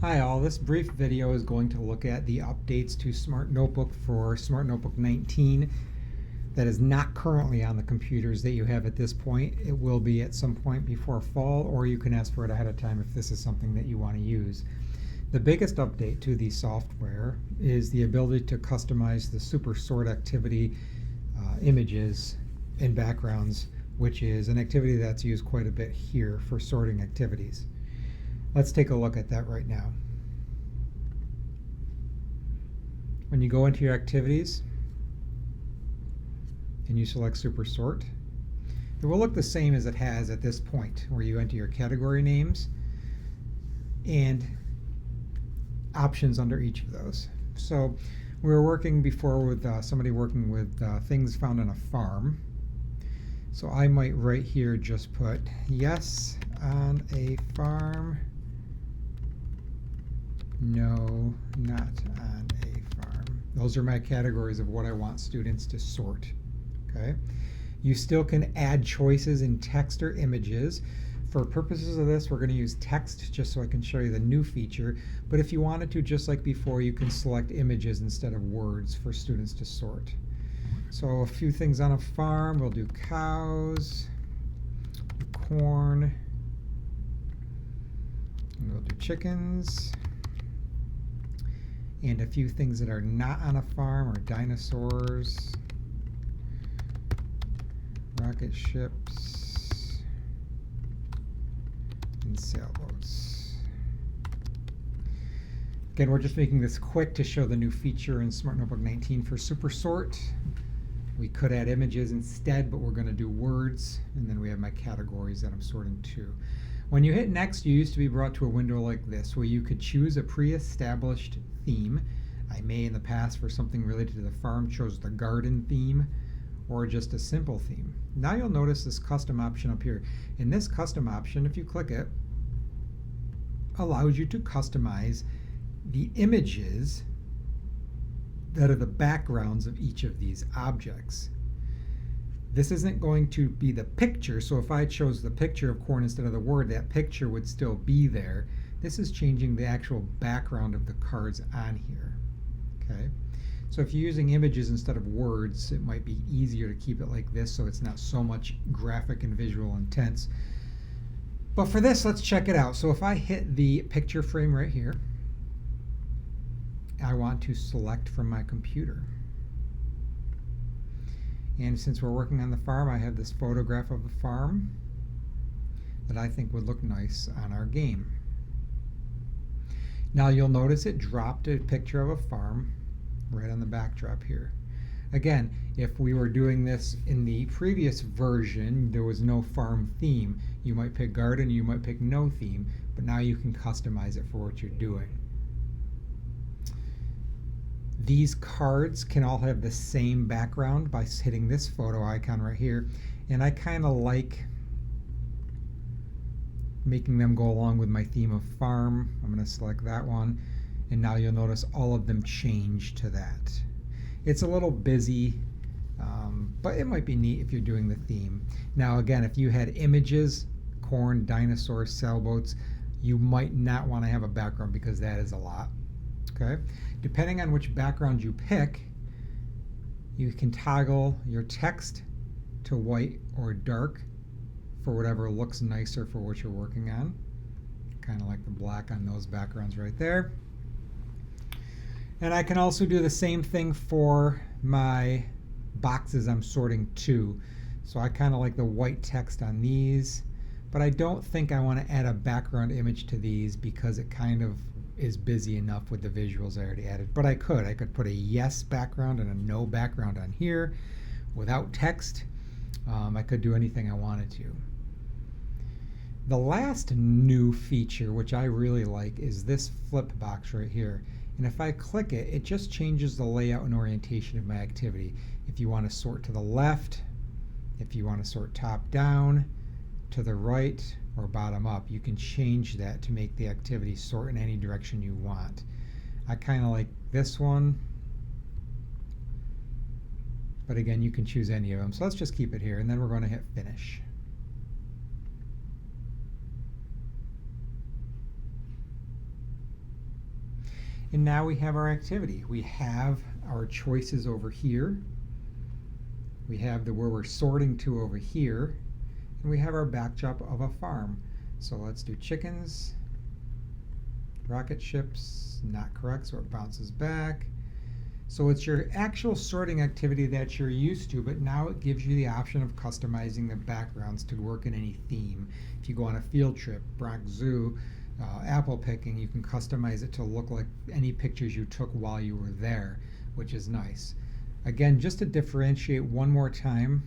Hi all, this brief video is going to look at the updates to Smart Notebook for Smart Notebook 19 that is not currently on the computers that you have at this point. It will be at some point before fall, or you can ask for it ahead of time if this is something that you want to use. The biggest update to the software is the ability to customize the super sort activity images and backgrounds, which is an activity that's used quite a bit here for sorting activities. Let's take a look at that right now. When you go into your activities and you select Super Sort, it will look the same as it has at this point, where you enter your category names and options under each of those. So we were working before with somebody working with things found on a farm. So I might right here just put yes on a farm, no, not on a farm. Those are my categories of what I want students to sort. Okay. You still can add choices in text or images. For purposes of this, we're going to use text just so I can show you the new feature. But if you wanted to, just like before, you can select images instead of words for students to sort. So a few things on a farm. We'll do cows, corn, and we'll do chickens. And a few things that are not on a farm are dinosaurs, rocket ships, and sailboats. Again, we're just making this quick to show the new feature in Smart Notebook 19 for Super Sort. We could add images instead, but we're going to do words, and then we have my categories that I'm sorting to. When you hit next, you used to be brought to a window like this, where you could choose a pre-established theme. I may in the past, for something related to the farm, chose the garden theme or just a simple theme. Now you'll notice this custom option up here. In this custom option, if you click it, allows you to customize the images that are the backgrounds of each of these objects. This isn't going to be the picture, so if I chose the picture of corn instead of the word, that picture would still be there. This is changing the actual background of the cards on here. Okay, so if you're using images instead of words, it might be easier to keep it like this so it's not so much graphic and visual intense. But for this, let's check it out. So if I hit the picture frame right here, I want to select from my computer. And since we're working on the farm, I have this photograph of the farm that I think would look nice on our game. Now you'll notice it dropped a picture of a farm right on the backdrop here. Again, if we were doing this in the previous version, there was no farm theme. You might pick garden, you might pick no theme, but now you can customize it for what you're doing. These cards can all have the same background by hitting this photo icon right here, and I kind of like making them go along with my theme of farm. I'm going to select that one, and now you'll notice all of them change to that. It's a little busy, but it might be neat if you're doing the theme. Now again, if you had images, corn, dinosaurs, sailboats, you might not want to have a background because that is a lot. Okay. Depending on which background you pick, you can toggle your text to white or dark for whatever looks nicer for what you're working on. Kind of like the black on those backgrounds right there. And I can also do the same thing for my boxes I'm sorting to. So I kind of like the white text on these, but I don't think I want to add a background image to these because it kind of is busy enough with the visuals I already added. But I could put a yes background and a no background on here without text. I could do anything I wanted to. The last new feature, which I really like, is this flip box right here. And if I click it, it just changes the layout and orientation of my activity. If you want to sort to the left, if you want to sort top down, to the right, or bottom up, you can change that to make the activity sort in any direction you want. I kind of like this one, but again, you can choose any of them. So let's just keep it here, and then we're going to hit finish. And now we have our activity. We have our choices over here. We have where we're sorting to over here. And we have our backdrop of a farm. So let's do chickens. Rocket ships, not correct, so it bounces back. So it's your actual sorting activity that you're used to, but now it gives you the option of customizing the backgrounds to work in any theme. If you go on a field trip, Bronx Zoo, apple picking, you can customize it to look like any pictures you took while you were there, which is nice. Again, just to differentiate one more time,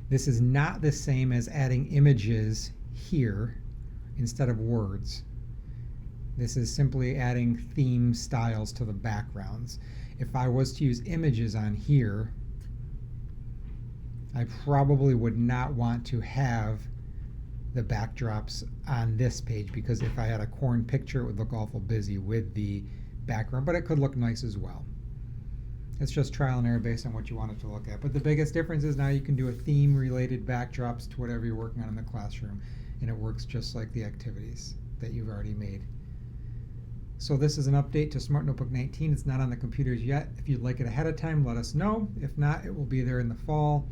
this is not the same as adding images here instead of words. This is simply adding theme styles to the backgrounds. If I was to use images on here, I probably would not want to have the backdrops on this page, because if I had a corn picture, it would look awful busy with the background, but it could look nice as well. It's just trial and error based on what you want it to look at. But the biggest difference is now you can do a theme-related backdrops to whatever you're working on in the classroom, and it works just like the activities that you've already made. So this is an update to Smart Notebook 19. It's not on the computers yet. If you'd like it ahead of time, let us know. If not, it will be there in the fall.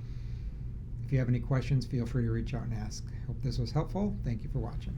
If you have any questions, feel free to reach out and ask. Hope this was helpful. Thank you for watching.